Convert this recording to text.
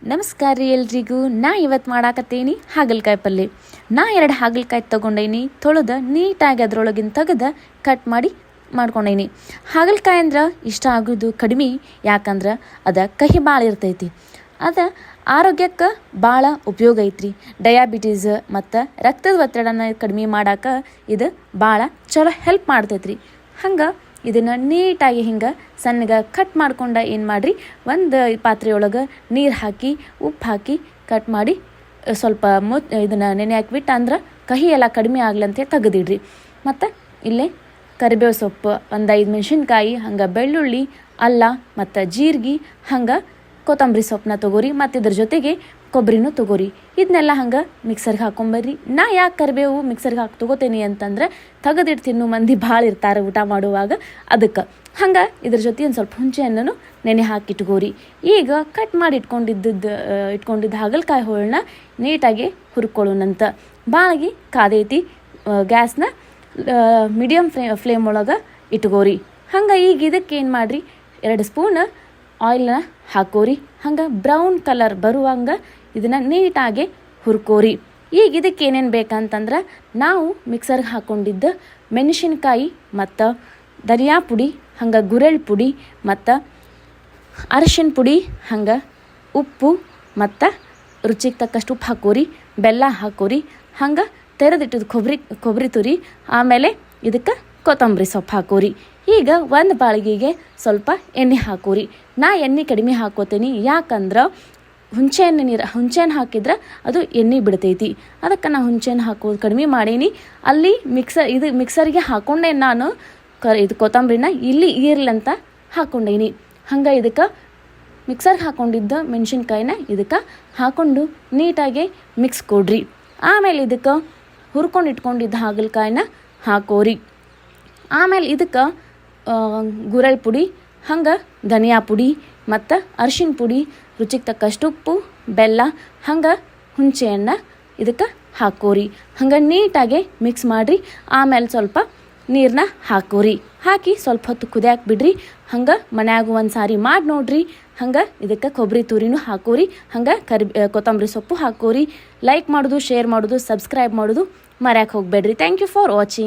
ನಮಸ್ಕಾರ ರೀ ಎಲ್ರಿಗೂ. ನಾ ಇವತ್ತು ಮಾಡಾಕತ್ತೀನಿ ಹಾಗಲಕಾಯಿ ಪಲ್ಯ. ನಾ 2 ಹಾಗಲಕಾಯಿ ತೊಗೊಂಡೇನಿ, ತೊಳೆದು ನೀಟಾಗಿ ಅದರೊಳಗಿನ ತೆಗೆದು ಕಟ್ ಮಾಡಿ ಮಾಡ್ಕೊಂಡೇನಿ. ಹಾಗಲಕಾಯಿ ಅಂದ್ರೆ ಇಷ್ಟ ಆಗೋದು ಕಡಿಮೆ, ಯಾಕಂದ್ರೆ ಅದು ಕಹಿ ಭಾಳ ಇರ್ತೈತಿ. ಅದು ಆರೋಗ್ಯಕ್ಕೆ ಭಾಳ ಉಪಯೋಗ ಐತ್ರಿ. ಡಯಾಬಿಟೀಸ್ ಮತ್ತು ರಕ್ತದ ಒತ್ತಡನ ಕಡಿಮೆ ಮಾಡೋಕೆ ಇದು ಭಾಳ ಚಲೋ ಹೆಲ್ಪ್ ಮಾಡ್ತೈತ್ರಿ. ಹಂಗೆ ಇದನ್ನು ನೀಟಾಗಿ ಹಿಂಗೆ ಸಣ್ಣಗೆ ಕಟ್ ಮಾಡ್ಕೊಂಡು ಏನು ಮಾಡಿರಿ, ಒಂದು ಪಾತ್ರೆಯೊಳಗೆ ನೀರು ಹಾಕಿ ಉಪ್ಪು ಹಾಕಿ ಕಟ್ ಮಾಡಿ ಸ್ವಲ್ಪ ಇದನ್ನು ನೆನೆ ಹಾಕಿಬಿಟ್ಟು ಅಂದ್ರೆ ಕಹಿ ಎಲ್ಲ ಕಡಿಮೆ ಆಗ್ಲಂತೆ ತೆಗೆದಿಡ್ರಿ. ಮತ್ತು ಇಲ್ಲೇ ಕರಿಬೇವು ಸೊಪ್ಪು, ಒಂದು 5 ಮೆಣಸಿನ್ಕಾಯಿ, ಹಂಗೆ ಬೆಳ್ಳುಳ್ಳಿ, ಅಲ್ಲ ಮತ್ತು ಜೀರಿಗೆ, ಹಂಗೆ ಕೊತ್ತಂಬರಿ ಸೊಪ್ಪನ್ನ ತೊಗೋರಿ. ಮತ್ತು ಇದ್ರ ಜೊತೆಗೆ ಕೊಬ್ಬರಿನೂ ತೊಗೋರಿ. ಇದನ್ನೆಲ್ಲ ಹಂಗೆ ಮಿಕ್ಸರ್ಗೆ ಹಾಕೊಂಬರ್ರಿ. ನಾ ಯಾಕೆ ಕರಿಬೇವು ಮಿಕ್ಸರ್ಗೆ ಹಾಕಿ ತೊಗೋತೀನಿ ಅಂತಂದ್ರೆ ತೆಗೆದಿಟ್ಟು ತಿನ್ನೋ ಮಂದಿ ಭಾಳ ಇರ್ತಾರೆ ಊಟ ಮಾಡುವಾಗ, ಅದಕ್ಕೆ. ಹಂಗೆ ಇದ್ರ ಜೊತೆ ಒಂದು ಸ್ವಲ್ಪ ಹುಣಸೆ ಹಣ್ಣನ್ನು ನೆನೆ ಹಾಕಿಟ್ಕೋರಿ. ಈಗ ಕಟ್ ಮಾಡಿ ಇಟ್ಕೊಂಡಿದ್ದ ಹಾಗಲಕಾಯಿ ಹೋಳನ್ನ ನೀಟಾಗಿ ಹುರ್ಕೊಳ್ಳೋಣಂತ. ಬಾಳಿಗೆ ಕಾದೈತಿ, ಗ್ಯಾಸ್ನ ಮೀಡಿಯಮ್ ಫ್ಲೇಮ್ ಒಳಗೆ ಇಟ್ಕೋರಿ. ಹಂಗೆ ಈಗ ಇದಕ್ಕೆ ಏನು ಮಾಡಿರಿ, 2 ಸ್ಪೂನ್ ಆಯಿಲ್ನ ಹಾಕೋರಿ. ಹಂಗೆ ಬ್ರೌನ್ ಕಲರ್ ಬರುವಂಗೆ ಇದನ್ನು ನೀಟಾಗಿ ಹುರ್ಕೋರಿ. ಈಗ ಇದಕ್ಕೆ ಏನೇನು ಬೇಕಂತಂದ್ರೆ, ನಾವು ಮಿಕ್ಸರ್ಗೆ ಹಾಕ್ಕೊಂಡಿದ್ದ ಮೆಣಸಿನ್ಕಾಯಿ ಮತ್ತು ಧನಿಯಾ ಪುಡಿ, ಹಂಗೆ ಗುರೆಳ್ ಪುಡಿ ಮತ್ತು ಅರಿಶಿನ ಪುಡಿ, ಹಂಗೆ ಉಪ್ಪು ಮತ್ತು ರುಚಿಗೆ ತಕ್ಕಷ್ಟು ಉಪ್ಪು ಹಾಕೋರಿ. ಬೆಲ್ಲ ಹಾಕೋರಿ. ಹಂಗೆ ತೆರೆದಿಟ್ಟಿದ್ದು ಕೊಬ್ಬರಿ ತುರಿ, ಆಮೇಲೆ ಇದಕ್ಕೆ ಕೊತ್ತಂಬರಿ ಸೊಪ್ಪು ಹಾಕೋರಿ. ಈಗ ಒಂದು ಬಾಳಿಗೆಗೆ ಸ್ವಲ್ಪ ಎಣ್ಣೆ ಹಾಕೋರಿ. ನಾ ಎಣ್ಣೆ ಕಡಿಮೆ ಹಾಕೋತೀನಿ, ಯಾಕಂದ್ರೆ ಹುಂಚೆಹಣ್ಣು ಹಾಕಿದ್ರೆ ಅದು ಎಣ್ಣೆ ಬಿಡ್ತೈತಿ. ಅದಕ್ಕೆ ನಾ ಹುಂಚೆಹಣ್ಣು ಹಾಕೋದು ಕಡಿಮೆ ಮಾಡೀನಿ. ಅಲ್ಲಿ ಮಿಕ್ಸರ್ಗೆ ಹಾಕ್ಕೊಂಡೆ ನಾನು ಇದು ಕೊತ್ತಂಬರಿನ ಇಲ್ಲಿ ಈರ್ಲಂತ ಹಾಕ್ಕೊಂಡೇನಿ. ಹಂಗೆ ಇದಕ್ಕೆ ಮಿಕ್ಸರ್ಗೆ ಹಾಕ್ಕೊಂಡಿದ್ದ ಮೆಣಸಿನ್ಕಾಯಿನ ಇದಕ್ಕೆ ಹಾಕ್ಕೊಂಡು ನೀಟಾಗಿ ಮಿಕ್ಸ್ ಕೊಡ್ರಿ. ಆಮೇಲೆ ಇದಕ್ಕೆ ಹುರ್ಕೊಂಡು ಇಟ್ಕೊಂಡಿದ್ದ ಹಾಗಲಕಾಯಿನ ಹಾಕೋರಿ. ಆಮೇಲೆ ಇದಕ್ಕೆ ಗುರೆಳ್ ಪುಡಿ, ಹಂಗೆ ಧನಿಯಾ ಪುಡಿ ಮತ್ತು ಅರಿಶಿನ ಪುಡಿ, ರುಚಿಗೆ ತಕ್ಕಷ್ಟು ಉಪ್ಪು, ಬೆಲ್ಲ, ಹಂಗೆ ಹುಣಸೆ ಹಣ್ಣು ಇದಕ್ಕೆ ಹಾಕೋರಿ. ಹಂಗೆ ನೀಟಾಗಿ ಮಿಕ್ಸ್ ಮಾಡಿರಿ. ಆಮೇಲೆ ಸ್ವಲ್ಪ ನೀರನ್ನ ಹಾಕೋರಿ. ಹಾಕಿ ಸ್ವಲ್ಪ ಹೊತ್ತು ಕುದಿಯಾಕೆ ಬಿಡ್ರಿ. ಹಂಗೆ ಮನ್ಯಾಗ ಒಂದು ಸಾರಿ ಮಾಡಿ ನೋಡ್ರಿ. ಹಂಗೆ ಇದಕ್ಕೆ ಕೊಬ್ಬರಿ ತುರಿನೂ ಹಾಕೋರಿ. ಹಂಗೆ ಕೊತ್ತಂಬರಿ ಸೊಪ್ಪು ಹಾಕೋರಿ. ಲೈಕ್ ಮಾಡೋದು, ಶೇರ್ ಮಾಡೋದು, ಸಬ್ಸ್ಕ್ರೈಬ್ ಮಾಡೋದು ಮರ್ಯಾಕೆ ಹೋಗಬೇಡ್ರಿ. Thank you for watching.